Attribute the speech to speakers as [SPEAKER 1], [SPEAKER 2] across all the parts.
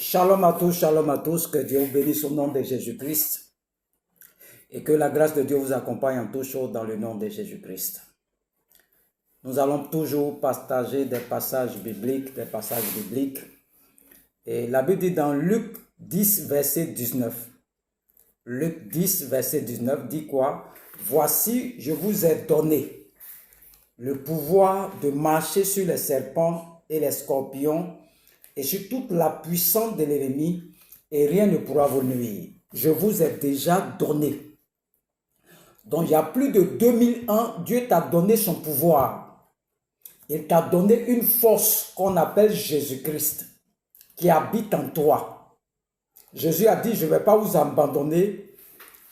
[SPEAKER 1] Shalom à tous, que Dieu vous bénisse au nom de Jésus-Christ et que la grâce de Dieu vous accompagne en toutes choses dans le nom de Jésus-Christ. Nous allons toujours partager des passages bibliques, Et la Bible dit dans Luc 10, verset 19. Luc 10, verset 19 dit quoi? Voici, je vous ai donné le pouvoir de marcher sur les serpents et les scorpions et sur toute la puissance de l'ennemi, et rien ne pourra vous nuire. Je vous ai déjà donné. Donc il y a plus de 2000 ans, Dieu t'a donné son pouvoir. Il t'a donné une force qu'on appelle Jésus-Christ, qui habite en toi. Jésus a dit, je ne vais pas vous abandonner,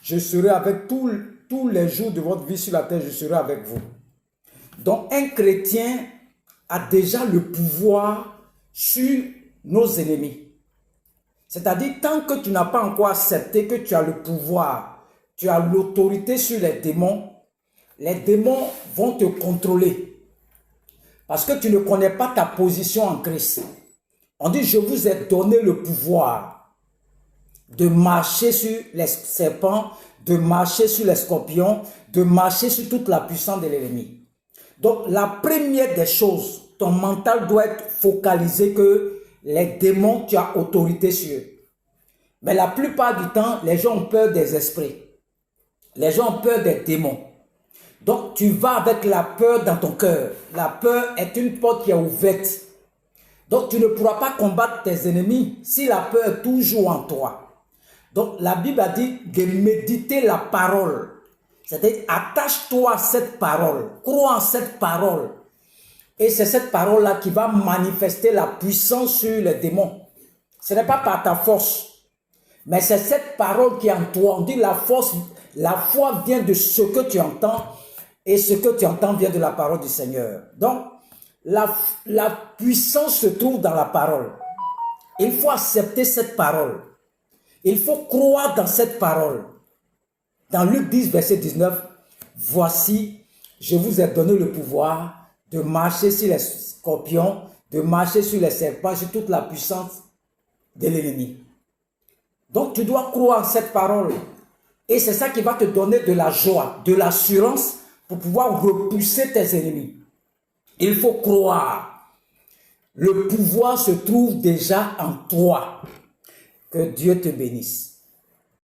[SPEAKER 1] je serai avec tous les jours de votre vie sur la terre, je serai avec vous. Donc un chrétien a déjà le pouvoir sur nos ennemis. C'est-à-dire, tant que tu n'as pas encore accepté que tu as le pouvoir, tu as l'autorité sur les démons vont te contrôler. Parce que tu ne connais pas ta position en Christ. On dit, je vous ai donné le pouvoir de marcher sur les serpents, de marcher sur les scorpions, de marcher sur toute la puissance de l'ennemi. Donc, la première des choses, ton mental doit être focalisé que les démons, tu as autorité sur eux. Mais la plupart du temps, les gens ont peur des esprits. Les gens ont peur des démons. Donc, tu vas avec la peur dans ton cœur. La peur est une porte qui est ouverte. Donc, tu ne pourras pas combattre tes ennemis si la peur est toujours en toi. Donc, la Bible a dit de méditer la parole. C'est-à-dire, attache-toi à cette parole. Crois en cette parole. Et c'est cette parole-là qui va manifester la puissance sur les démons. Ce n'est pas par ta force, mais c'est cette parole qui est en toi. On dit la foi vient de ce que tu entends, et ce que tu entends vient de la parole du Seigneur. Donc, la puissance se trouve dans la parole. Il faut accepter cette parole. Il faut croire dans cette parole. Dans Luc 10, verset 19, voici, je vous ai donné le pouvoir de marcher sur les scorpions, de marcher sur les serpents, sur toute la puissance de l'ennemi. Donc tu dois croire en cette parole. Et c'est ça qui va te donner de la joie, de l'assurance pour pouvoir repousser tes ennemis. Il faut croire. Le pouvoir se trouve déjà en toi. Que Dieu te bénisse.